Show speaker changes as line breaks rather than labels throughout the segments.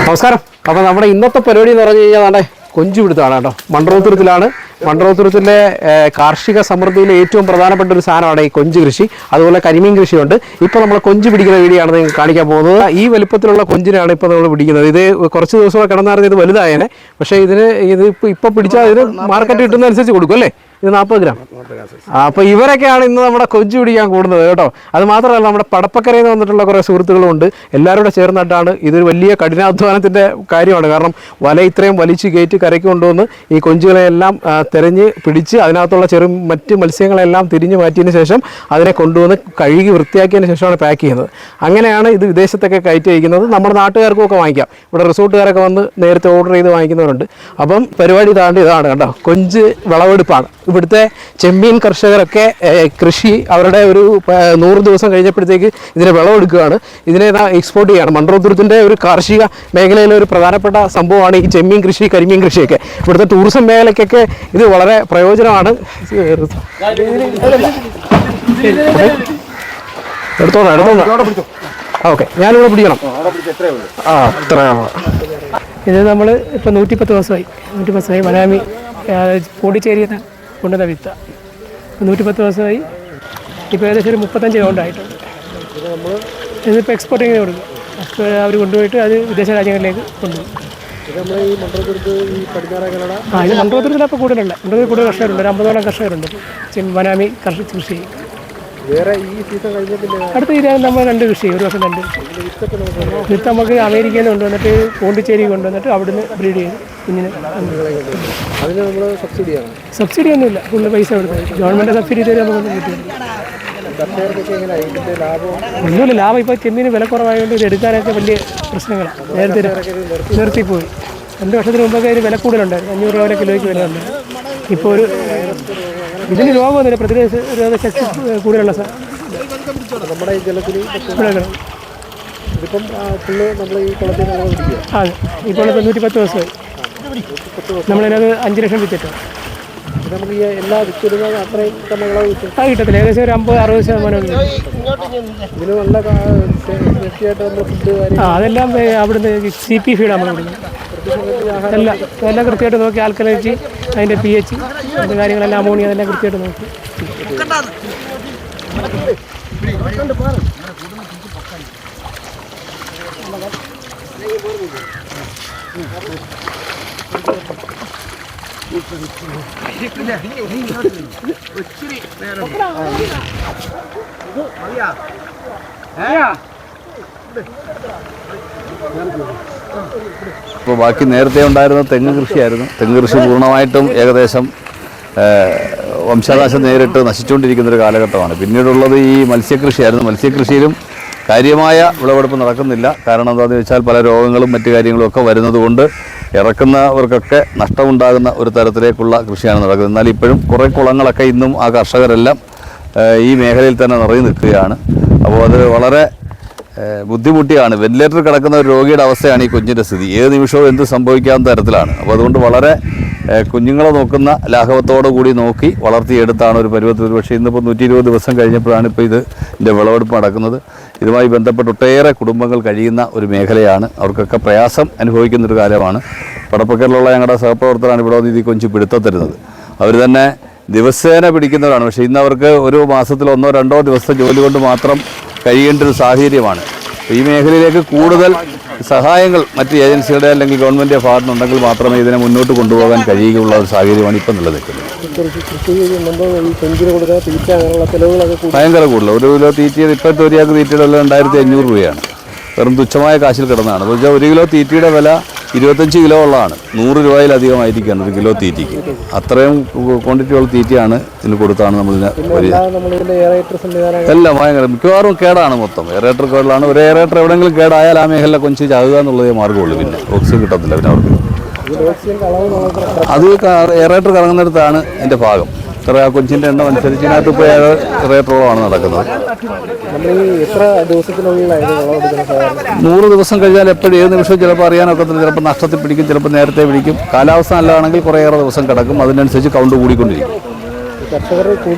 നമസ്കാരം. അപ്പോൾ നമ്മുടെ ഇന്നത്തെ പരിപാടി എന്ന് പറഞ്ഞു കഴിഞ്ഞാൽ നമ്മുടെ കൊഞ്ച് പിടുത്തമാണ് കേട്ടോ. മൺട്രോത്തുരുത്തിലാണ്. മൺട്രോത്തുരുത്തിലെ കാർഷിക സമൃദ്ധിയിലെ ഏറ്റവും പ്രധാനപ്പെട്ട ഒരു സാധനമാണ് ഈ കൊഞ്ച് കൃഷി. അതുപോലെ കരിമീൻ കൃഷിയുണ്ട്. ഇപ്പോൾ നമ്മൾ കൊഞ്ച് പിടിക്കുന്ന വീഡിയോ ആണ് നിങ്ങൾക്ക് കാണിക്കാൻ പോകുന്നത്. ഈ വലുപ്പത്തിലുള്ള കൊഞ്ചിനാണ് ഇപ്പോൾ നമ്മൾ പിടിക്കുന്നത്. ഇത് കുറച്ച് ദിവസമൊക്കെ കിടന്നായിരുന്നു ഇത് വലുതായേനെ. പക്ഷേ ഇത് ഇപ്പോൾ പിടിച്ചാൽ ഇതിന് മാർക്കറ്റ് കിട്ടുന്നതനുസരിച്ച് കൊടുക്കും അല്ലേ? ഇത് 40 ഗ്രാം. അപ്പോൾ ഇവരൊക്കെയാണ് ഇന്ന് നമ്മുടെ കൊഞ്ച് പിടിക്കാൻ കൂടുന്നത് കേട്ടോ. അത് മാത്രമല്ല, നമ്മുടെ പടപ്പക്കരയിൽ നിന്ന് വന്നിട്ടുള്ള കുറേ സുഹൃത്തുക്കളുണ്ട്. എല്ലാവരും കൂടെ ചേർന്നിട്ടാണ്. ഇതൊരു വലിയ കഠിനാധ്വാനത്തിൻ്റെ കാര്യമാണ്. കാരണം വല ഇത്രയും വലിച്ച് കയറ്റി കരയ്ക്ക് കൊണ്ടുവന്ന് ഈ കൊഞ്ചുകളെല്ലാം തിരഞ്ഞ് പിടിച്ച് അതിനകത്തുള്ള മറ്റ് മത്സ്യങ്ങളെല്ലാം തിരിഞ്ഞ് മാറ്റിയതിന് ശേഷം അതിനെ കൊണ്ടുവന്ന് കഴുകി വൃത്തിയാക്കിയതിന് ശേഷമാണ് പാക്ക് ചെയ്യുന്നത്. അങ്ങനെയാണ് ഇത് വിദേശത്തൊക്കെ കയറ്റി അയക്കുന്നത്. നമ്മുടെ നാട്ടുകാർക്കൊക്കെ വാങ്ങിക്കാം. ഇവിടെ റിസോർട്ടുകാരൊക്കെ വന്ന് നേരത്തെ ഓർഡർ ചെയ്ത് വാങ്ങിക്കുന്നവരുണ്ട്. അപ്പം പരിപാടി ഇതാണ് കേട്ടോ. കൊഞ്ച് വിളവെടുപ്പാണ്. ഇവിടുത്തെ ചെമ്മീൻ കർഷകരൊക്കെ കൃഷി അവരുടെ ഒരു 100 ദിവസം കഴിഞ്ഞപ്പോഴത്തേക്ക് ഇതിനെ വിളവെടുക്കുകയാണ്. ഇതിനെ എക്സ്പോർട്ട് ചെയ്യുകയാണ്. മൺട്രോത്തുരുത്തിൻ്റെ ഒരു കാർഷിക മേഖലയിലെ ഒരു പ്രധാനപ്പെട്ട സംഭവമാണ് ഈ ചെമ്മീൻ കൃഷി, കരിമീൻ കൃഷിയൊക്കെ. ഇവിടുത്തെ ടൂറിസം മേഖലയ്ക്കൊക്കെ ഇത് വളരെ പ്രയോജനമാണ്. എടുത്തോളാം. ഓക്കെ, ഞാനിവിടെ പിടിക്കണം. അത്രയാണ്.
ഇത് നമ്മൾ ഇപ്പോൾ 110 ദിവസമായി മനാമി പോണ്ടിച്ചേരിയിൽ നിന്ന് കൊണ്ടുവന്ന വിത്ത. 110 ദിവസമായി. ഇപ്പോൾ ഏകദേശം ഒരു 35 റൗണ്ട് ആയിട്ടുണ്ട്. ഇതിപ്പോൾ എക്സ്പോർട്ടിങ്ങിന് കൊടുക്കും. അവർ കൊണ്ടുപോയിട്ട് അത് വിദേശ രാജ്യങ്ങളിലേക്ക് കൊണ്ടുപോകും. ഇത് മൺട്രോത്തുരുത്തിലപ്പോൾ കൂടുതലുള്ള കൂടുതൽ കർഷകരുണ്ട്. ഒരു 50ഓളം കർഷകരുണ്ട് മനാമി കൃഷി.
വേറെ ഈ സീസൺ കഴിഞ്ഞിട്ട്
അടുത്ത തീരാൻ നമ്മൾ 2 കൃഷി, ഒരു വർഷം 2 കൃഷി. വിത്ത് നമുക്ക് അമേരിക്കയിൽ നിന്ന് കൊണ്ടുവന്നിട്ട് പോണ്ടിച്ചേരി കൊണ്ടുവന്നിട്ട് അവിടുന്ന് ബ്രീഡ് ചെയ്ത് കുഞ്ഞിന്.
അതിന് നമ്മൾ
സബ്സിഡി ഒന്നുമില്ല. ഫുള്ള് പൈസ കൊടുത്തത് ഗവൺമെൻറ് സബ്സിഡി തരും. നമുക്ക് കിട്ടും. ഒന്നുമില്ല ലാഭം. ഇപ്പോൾ ചെമ്മീന് വില കുറവായതുകൊണ്ട് ഇത് എടുക്കാനൊക്കെ വലിയ പ്രശ്നങ്ങളാണ്. നേരത്തെ നിർത്തിപ്പോയി. 2 വർഷത്തിന് മുമ്പൊക്കെ ഇതിന് വില കൂടുതലുണ്ടായിരുന്നു. 500 രൂപ കിലോയ്ക്ക് വില ഉണ്ട്. ഇപ്പോൾ ഇതിന് രോഗമൊന്നുമില്ല. പ്രതിരോധ ശക്തി കൂടുതലുള്ള
നമ്മുടെ ഈ ജലത്തിൽ ഇതിപ്പം നമ്മൾ ഈ കുളത്തിൽ
അതെ. ഇപ്പോൾ 110 ദിവസമായി. നമ്മളിതിനകത്ത് 5 ലക്ഷം വിറ്റിട്ട്
നമുക്ക് ഈ എല്ലാ വിറ്റിടുന്നത് അത്രയും തന്നെ
കിട്ടത്തില്ല. ഏകദേശം ഒരു 50-60%
ഇതിന് നല്ല വൃത്തിയായിട്ട് നമ്മൾ ഫുഡ്
അതെല്ലാം അവിടുന്ന് CP ഫീഡ് നമ്മൾ കൊടുക്കുന്നത്. എല്ലാം കൃത്യമായിട്ട് നോക്കി ആൽക്കലൈറ്റ്, അതിൻ്റെ pH, അതിൻ്റെ കാര്യങ്ങളെല്ലാം അമോണിയ അതെല്ലാം കൃത്യമായിട്ട് നോക്കി.
ഇപ്പോൾ ബാക്കി നേരത്തെ ഉണ്ടായിരുന്ന തെങ്ങ് കൃഷിയായിരുന്നു. തെങ്ങ് കൃഷി പൂർണ്ണമായിട്ടും ഏകദേശം വംശനാശം നേരിട്ട് നശിച്ചുകൊണ്ടിരിക്കുന്നൊരു കാലഘട്ടമാണ്. പിന്നീടുള്ളത് ഈ മത്സ്യകൃഷിയായിരുന്നു. മത്സ്യകൃഷിയിലും കാര്യമായ വിളവെടുപ്പ് നടക്കുന്നില്ല. കാരണം എന്താണെന്ന് വെച്ചാൽ പല രോഗങ്ങളും മറ്റു കാര്യങ്ങളും ഒക്കെ വരുന്നത് കൊണ്ട് ഇറക്കുന്നവർക്കൊക്കെ നഷ്ടമുണ്ടാകുന്ന ഒരു തരത്തിലേക്കുള്ള കൃഷിയാണ് നടക്കുന്നത്. എന്നാൽ ഇപ്പോഴും കുറേ കുളങ്ങളൊക്കെ ഇന്നും ആ കർഷകരെല്ലാം ഈ മേഖലയിൽ തന്നെ നിറഞ്ഞു നിൽക്കുകയാണ്. അപ്പോൾ അത് വളരെ ബുദ്ധിമുട്ടിയാണ്. വെന്റിലേറ്ററിൽ കിടക്കുന്ന ഒരു രോഗിയുടെ അവസ്ഥയാണ് ഈ കുഞ്ഞിൻ്റെ സ്ഥിതി. ഏത് നിമിഷവും എന്ത് സംഭവിക്കാവുന്ന തരത്തിലാണ്. അപ്പോൾ അതുകൊണ്ട് വളരെ കുഞ്ഞുങ്ങളെ നോക്കുന്ന ലാഘവത്തോടു കൂടി നോക്കി വളർത്തിയെടുത്താണ് ഒരു പരുവത്തിൽ. പക്ഷേ ഇന്നിപ്പോൾ 120 ദിവസം കഴിഞ്ഞപ്പോഴാണ് ഇപ്പോൾ ഇതിൻ്റെ വിളവെടുപ്പ് നടക്കുന്നത്. ഇതുമായി ബന്ധപ്പെട്ട് ഒട്ടേറെ കുടുംബങ്ങൾ കഴിയുന്ന ഒരു മേഖലയാണ്. അവർക്കൊക്കെ പ്രയാസം അനുഭവിക്കുന്നൊരു കാലമാണ്. പടപ്പക്കലിലുള്ള ഞങ്ങളുടെ സഹപ്രവർത്തകരാണ് ഇവിടെ വന്ന് ഈ കൊഞ്ച് പിടുത്തത്തരുന്നത്. അവർ തന്നെ ദിവസേന പിടിക്കുന്നവരാണ്. പക്ഷേ ഇന്ന് അവർക്ക് ഒരു മാസത്തിൽ 1-2 ദിവസത്തെ ജോലി കൊണ്ട് മാത്രം കഴിയേണ്ട ഒരു സാഹചര്യമാണ്. ഈ മേഖലയിലേക്ക് കൂടുതൽ സഹായങ്ങൾ മറ്റ് ഏജൻസികളുടെ അല്ലെങ്കിൽ ഗവൺമെൻറ് ഭാഗത്തുനിന്നുണ്ടെങ്കിൽ മാത്രമേ ഇതിനെ മുന്നോട്ട് കൊണ്ടുപോകാൻ കഴിയുകയുള്ള ഒരു സാഹചര്യമാണ് ഇപ്പം നിലനിൽക്കുന്നത്. ഭയങ്കര കൂടുതൽ. 1 കിലോ തീറ്റയുടെ ഇപ്പോഴത്തെ ഒരു തീറ്റയുടെ വില 2500 രൂപയാണ്. വെറും തുച്ഛമായ കാശിൽ കിടന്നതാണ്. എന്ന് വെച്ചാൽ 1 കിലോ തീറ്റയുടെ വില 25 കിലോ ഉള്ളതാണ്. 100 രൂപയിലധികമായിരിക്കുകയാണ് ഒരു കിലോ തീറ്റയ്ക്ക്. അത്രയും ക്വാണ്ടിറ്റി ഉള്ള തീറ്റയാണ് ഇതിന് കൊടുത്താണ് നമ്മളിതിനെ എല്ലാം ഭയങ്കര മിക്കവാറും കേടാണ് മൊത്തം. എയറേറ്റർ കേടാണ്. ഒരു എയറേറ്റർ എവിടെയെങ്കിലും കേടായാൽ ആ മേഖല കൊഞ്ച് ചാകുക എന്നുള്ളതേ മാർഗ്ഗമുള്ളൂ. പിന്നെ ഓക്സിജൻ കിട്ടത്തില്ല പിന്നെ അവർക്ക്. അത് എയറേറ്റർ കറങ്ങുന്നിടത്താണ് എൻ്റെ ഭാഗം. ഇത്ര ആ കൊഞ്ചിൻ്റെ എണ്ണം അനുസരിച്ച് ഇതിനകത്ത് ഇപ്പോൾ എയറേറ്ററോളമാണ് നടക്കുന്നത്. 100 ദിവസം കഴിഞ്ഞാൽ എപ്പോഴും ഏത് നിമിഷവും ചിലപ്പോൾ അറിയാനൊക്കത്തില്ല. ചിലപ്പോൾ നഷ്ടത്തിൽ പിടിക്കും, ചിലപ്പോൾ നേരത്തെ പിടിക്കും. കാലാവസ്ഥ നല്ലതാണെങ്കിൽ കുറേയേറെ ദിവസം കിടക്കും. അതിനനുസരിച്ച് കൗണ്ട് കൂടിക്കൊണ്ടിരിക്കും.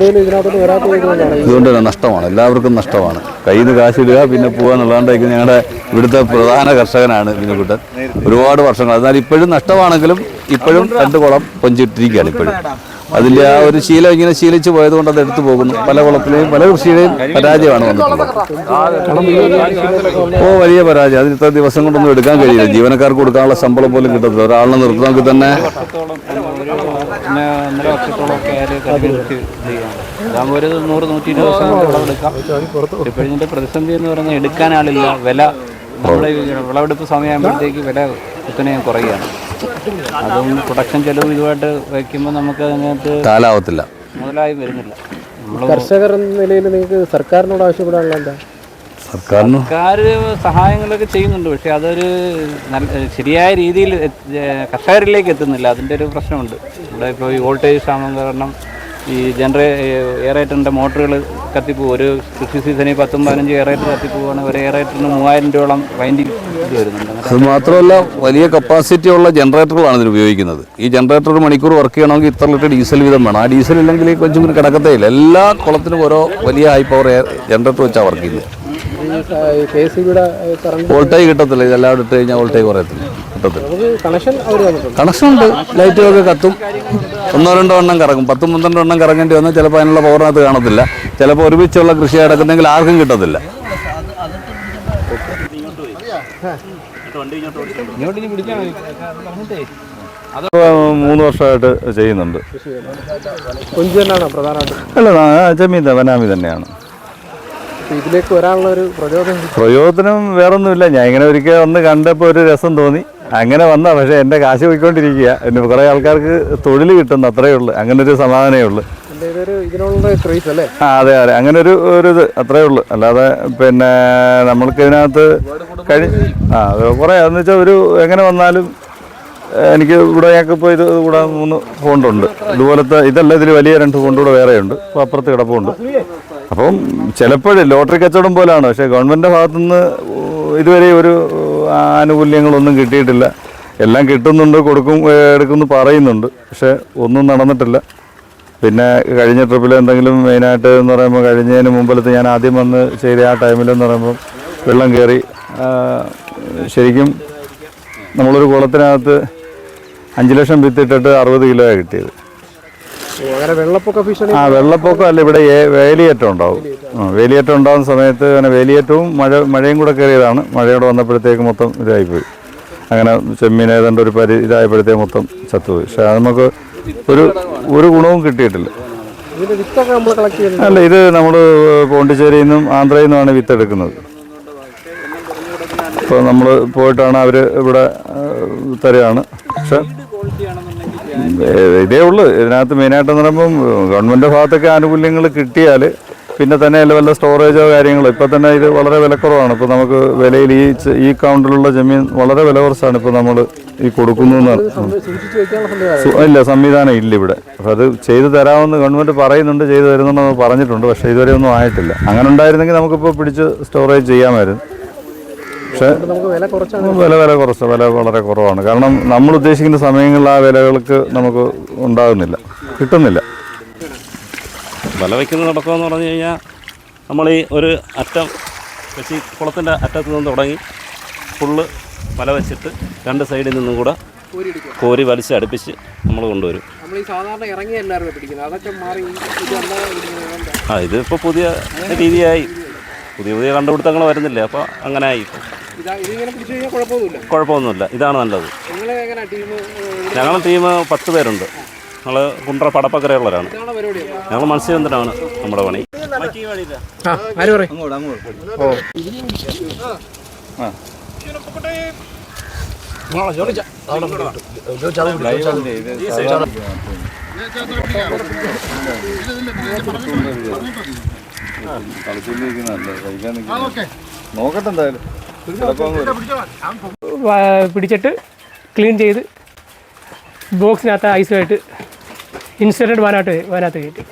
ഇതുകൊണ്ട് തന്നെ നഷ്ടമാണ്, എല്ലാവർക്കും നഷ്ടമാണ്. കയ്യിൽ നിന്ന് കാശിടുക പിന്നെ പോകുക എന്നുള്ളതാണ്ടേക്ക് ഞങ്ങളുടെ ഇവിടുത്തെ പ്രധാന കർഷകനാണ് വിനുകുട്ടൻ. ഒരുപാട് വർഷങ്ങൾ. എന്നാൽ ഇപ്പോഴും നഷ്ടമാണെങ്കിലും ഇപ്പോഴും 2 കുളം കൊഞ്ചിട്ടിരിക്കുകയാണ് ഇപ്പോഴും. അതിൻ്റെ ആ ഒരു ശീലം ഇങ്ങനെ ശീലിച്ച് പോയതുകൊണ്ട് അത് എടുത്തു പോകുന്നു. പല കുളത്തിലെയും പല കൃഷിയുടെയും പരാജയമാണ് വന്നിട്ടുള്ളത്. വലിയ പരാജയം. അതിന് ഇത്ര ദിവസം കൊണ്ടൊന്നും എടുക്കാൻ കഴിയില്ല. ജീവനക്കാർക്ക് കൊടുക്കാനുള്ള ശമ്പളം പോലും കിട്ടത്തില്ല. ഒരാളിനെ നിർത്തണമെങ്കിൽ തന്നെ
ഒരു 100-120 ദിവസം കൊണ്ട് വിളവെടുക്കാം. ഇപ്പോഴത്തെ പ്രതിസന്ധി എന്ന് പറയുന്നത് എടുക്കാൻ ആളില്ല. വില നമ്മൾ വിളവെടുപ്പ് സമയമാകുമ്പോഴത്തേക്ക് വില കുത്തനെ കുറയുകയാണ്. അതും പ്രൊഡക്ഷൻ ചെലവ് ഇതുമായിട്ട് വയ്ക്കുമ്പോൾ നമുക്ക് അതിനകത്ത്
കാലാവത്തില്ല,
മുതലായി വരുന്നില്ല.
കർഷകർ എന്ന നിലയിൽ നിങ്ങൾക്ക് സർക്കാരിനോട് ആവശ്യപ്പെടാനുള്ള എന്താ?
സർക്കാർ സഹായങ്ങളൊക്കെ ചെയ്യുന്നുണ്ട്. പക്ഷേ അതൊരു ശരിയായ രീതിയിൽ കർഷകരിലേക്ക് എത്തുന്നില്ല. അതിൻ്റെ ഒരു പ്രശ്നമുണ്ട്. ഇവിടെ ഇപ്പോൾ ഈ വോൾട്ടേജ് ക്ഷാമം കാരണം ഈ എയറേറ്ററിൻ്റെ മോട്ടറുകൾ കത്തിപ്പോവും. ഒരു കൃഷി സീസണിൽ 10-15 എയറേറ്റർ കത്തിപ്പോവാണ്. ഒരു എയറേറ്ററിന് 3000 രൂപയോളം വൈൻഡിങ് ഇത് വരുന്നുണ്ട്.
അത് മാത്രമല്ല വലിയ കപ്പാസിറ്റി ഉള്ള ജനറേറ്ററുകളാണ് ഇതിൽ ഉപയോഗിക്കുന്നത്. ഈ ജനറേറ്റർ ഒരു മണിക്കൂർ വർക്ക് ചെയ്യണമെങ്കിൽ ഇത്ര ലിറ്റർ ഡീസൽ വീതം വേണം. ആ ഡീസൽ ഇല്ലെങ്കിൽ ഈ കൊഞ്ചും കിടക്കത്തേ ഇല്ല. എല്ലാ കുളത്തിനും ഓരോ വലിയ ഹൈ പവർ ജനറേറ്റർ വെച്ചാണ് വർക്ക് ചെയ്യുന്നത്. വോൾട്ടേജ് കിട്ടത്തില്ല. ഇതെല്ലാം ഇട്ട് കഴിഞ്ഞാൽ വോൾട്ടേജ് കുറയത്തില്ല, കിട്ടത്തില്ല. കണക്ഷൻ ഉണ്ട്. ലൈറ്റുകളൊക്കെ കത്തും. 1-2 എണ്ണം കറങ്ങും. 10-12 എണ്ണം കറങ്ങേണ്ടി വന്നാൽ ചിലപ്പോൾ അതിനുള്ള പവറിനകത്ത് കാണത്തില്ല. ചിലപ്പോൾ ഒരുമിച്ചുള്ള കൃഷി നടക്കുന്നെങ്കിൽ ആർക്കും കിട്ടത്തില്ല. 3 വർഷമായിട്ട് ചെയ്യുന്നുണ്ട്. അല്ല, ചെമ്മീൻ വനാമി തന്നെയാണ്.
ഇതിലേക്ക് വരാനുള്ള ഒരു
പ്രയോജനം വേറൊന്നുമില്ല. ഞാൻ ഇങ്ങനെ ഒരിക്കൽ ഒന്ന് കണ്ടപ്പോൾ ഒരു രസം തോന്നി, അങ്ങനെ വന്നാ. പക്ഷേ എൻ്റെ കാശ് പോയിക്കൊണ്ടിരിക്കുക. പിന്നെ കുറേ ആൾക്കാർക്ക് തൊഴിൽ കിട്ടുന്നു, അത്രയേ ഉള്ളൂ. അങ്ങനെ ഒരു സമാധാനമേ ഉള്ളൂ. അതെ അതെ, അങ്ങനെ ഒരു ഇത് അത്രയേ ഉള്ളൂ. അല്ലാതെ പിന്നെ നമ്മൾക്ക് ഇതിനകത്ത് കുറേ എന്ന് വെച്ചാൽ ഒരു എങ്ങനെ വന്നാലും എനിക്ക് ഇവിടെ ഞങ്ങൾക്കിപ്പോൾ ഇത് കൂടെ 3 ഫോണ്ടുണ്ട്. ഇതുപോലത്തെ ഇതല്ല, ഇതിൽ വലിയ 2 ഫോണ്ട് കൂടെ വേറെയുണ്ട്. അപ്പോൾ അപ്പുറത്ത് കിടപ്പുണ്ട്. അപ്പം ചിലപ്പോഴും ലോട്ടറി കച്ചവടം പോലെയാണ്. പക്ഷേ ഗവൺമെൻറ്റിൻ്റെ ഭാഗത്തുനിന്ന് ഇതുവരെ ഒരു ആനുകൂല്യങ്ങളൊന്നും കിട്ടിയിട്ടില്ല. എല്ലാം കിട്ടുന്നുണ്ട്, എടുക്കുമെന്ന് പറയുന്നുണ്ട്. പക്ഷേ ഒന്നും നടന്നിട്ടില്ല. പിന്നെ കഴിഞ്ഞ ട്രിപ്പിൽ എന്തെങ്കിലും മെയിനായിട്ട് എന്ന് പറയുമ്പോൾ കഴിഞ്ഞതിന് മുമ്പിലത്തെ ഞാൻ ആദ്യം വന്ന് ചെയ്ത ആ ടൈമിലെന്ന് പറയുമ്പോൾ വെള്ളം കയറി ശരിക്കും നമ്മളൊരു കുളത്തിനകത്ത് 5 ലക്ഷം വിത്തിട്ടിട്ട് 60 കിലോയാണ് കിട്ടിയത്. വെള്ളപ്പൊക്കം അല്ല, ഇവിടെ വേലിയേറ്റം ഉണ്ടാവും. വേലിയേറ്റം ഉണ്ടാകുന്ന സമയത്ത് അങ്ങനെ വേലിയേറ്റവും മഴയും കൂടെ കയറിയതാണ്. മഴയോടെ വന്നപ്പോഴത്തേക്ക് മൊത്തം ഇതായിപ്പോയി. അങ്ങനെ ചെമ്മീൻ ഏതാണ്ട് ഒരു ഇതായപ്പോഴത്തേക്ക് മൊത്തം ചത്തുപോയി. പക്ഷെ അത് നമുക്ക് ഒരു ഗുണവും കിട്ടിയിട്ടില്ല. അല്ല, ഇത് നമ്മൾ പോണ്ടിച്ചേരിയിൽ നിന്നും ആന്ധ്രയിൽ നിന്നുമാണ് വിത്ത് എടുക്കുന്നത്. ഇപ്പോൾ നമ്മൾ പോയിട്ടാണ് അവർ ഇവിടെ തരികയാണ്. പക്ഷെ ഇതേ ഉള്ളൂ ഇതിനകത്ത് മെയിനായിട്ടെന്ന് പറയുമ്പം ഗവൺമെൻറ് ഭാഗത്തൊക്കെ ആനുകൂല്യങ്ങൾ കിട്ടിയാൽ പിന്നെ തന്നെ വല്ല സ്റ്റോറേജോ കാര്യങ്ങളോ. ഇപ്പം തന്നെ ഇത് വളരെ വിലക്കുറവാണ്. ഇപ്പോൾ നമുക്ക് വിലയിൽ ഈ കൗണ്ടിലുള്ള ജമീൻ വളരെ വില കുറച്ചാണ് ഇപ്പോൾ നമ്മൾ ഈ കൊടുക്കുന്നതെന്ന്. ഇല്ല, സംവിധാനം ഇല്ല ഇവിടെ. അപ്പോൾ അത് ചെയ്തു തരാമെന്ന് ഗവൺമെൻറ് പറയുന്നുണ്ട്, ചെയ്തു തരുന്നുണ്ടെന്ന് പറഞ്ഞിട്ടുണ്ട്. പക്ഷേ ഇതുവരെ ഒന്നും ആയിട്ടില്ല. അങ്ങനെ ഉണ്ടായിരുന്നെങ്കിൽ നമുക്കിപ്പോൾ പിടിച്ച് സ്റ്റോറേജ് ചെയ്യാമായിരുന്നു. പക്ഷേ വില വളരെ കുറവാണ്. കാരണം നമ്മൾ ഉദ്ദേശിക്കുന്ന സമയങ്ങളിൽ ആ വിലകൾക്ക് നമുക്ക് ഉണ്ടാകുന്നില്ല, കിട്ടുന്നില്ല.
വല വയ്ക്കുന്നത് നടക്കുമെന്ന് പറഞ്ഞു കഴിഞ്ഞാൽ നമ്മൾ ഈ ഒരു അറ്റം വെച്ച് കുളത്തിൻ്റെ അറ്റത്ത് നിന്ന് തുടങ്ങി ഫുള്ള് വല വെച്ചിട്ട് 2 സൈഡിൽ നിന്നും കൂടെ കോരി വലിച്ച് അടുപ്പിച്ച് നമ്മൾ കൊണ്ടുവരും. ഇതിപ്പോൾ പുതിയ രീതിയായി, പുതിയ കണ്ടുപിടുത്തങ്ങൾ വരുന്നില്ലേ. അപ്പോൾ അങ്ങനെ ആയി. കുഴപ്പമൊന്നുമില്ല. ഇതാണ് നല്ലത്. ഞങ്ങളുടെ ടീം 10 പേരുണ്ട്. ഞങ്ങൾ കുണ്ട്ര പടപ്പക്കരയുള്ളവരാണ്. ഞങ്ങൾ മത്സ്യബന്ധനമാണ് നമ്മുടെ പണി.
നോക്കട്ടെ എന്തായാലും
പിടിച്ചിട്ട് ക്ലീൻ ചെയ്ത് ബോക്സിനകത്ത് ഐസുമായിട്ട് ഇൻസ്റ്റൻറ്റ് വാനകത്ത് കയറ്റി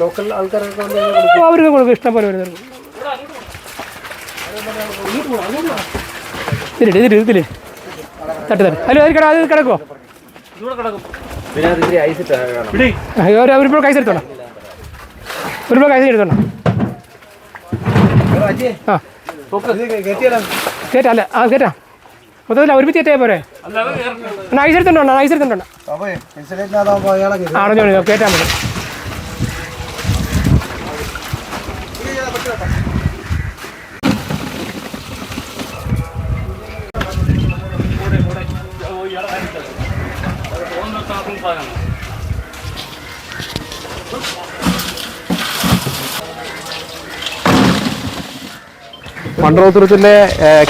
ലോക്കൽ ആൾക്കാരൊക്കെ
അവർക്ക് കൊടുക്കും, ഇഷ്ടം പോലെ വരുന്നത്. ഇതില് തട്ട് അല്ല അത് കിടക്കുമോ? ഒരുപാട് കൈസ് എടുത്തോണം, ഒരുപാട് കൈസ് എടുത്തോണം. ആ കേട്ടല്ല, ആ കേട്ടാ മൊത്തത്തില്ല, ഒരുമിച്ച് കയറ്റിയാൽ പോരെ? ഐസ് എടുത്തോണ്ടോ? ഐസ് എടുത്തോണ്ടോ? ആണോ കേട്ടാൽ മതി.
മൺറോത്തുരുത്തിലെ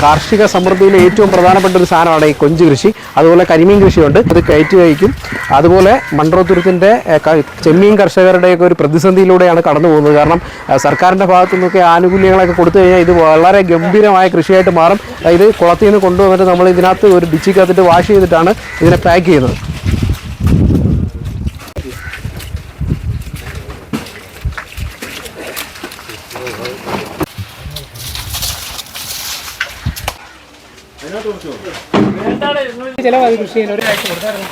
കാർഷിക സമൃദ്ധിയിലെ ഏറ്റവും പ്രധാനപ്പെട്ട ഒരു സാധനമാണ് ഈ കൊഞ്ച് കൃഷി. അതുപോലെ കരിമീൻ കൃഷിയുണ്ട്, അത് കയറ്റി വയ്ക്കും. അതുപോലെ മൺറോത്തുരുത്തിൻ്റെ ചെമ്മീൻ കർഷകരുടെയൊക്കെ ഒരു പ്രതിസന്ധിയിലൂടെയാണ് കടന്നു പോകുന്നത്. കാരണം സർക്കാരിൻ്റെ ഭാഗത്തു നിന്നൊക്കെ ആനുകൂല്യങ്ങളൊക്കെ കൊടുത്തു കഴിഞ്ഞാൽ ഇത് വളരെ ഗംഭീരമായ കൃഷിയായിട്ട് മാറും. ഇത് കുളത്തിൽ നിന്ന് കൊണ്ടുവന്നിട്ട് നമ്മൾ ഇതിനകത്ത് ഒരു ഡിച്ചിക്കകത്തിട്ട് വാഷ് ചെയ്തിട്ടാണ് ഇതിനെ പാക്ക് ചെയ്യുന്നത്.
ചിലവായി കൃഷി ചെയ്യാൻ ഒരാഴ്ച കൊടുത്തായിരുന്നു.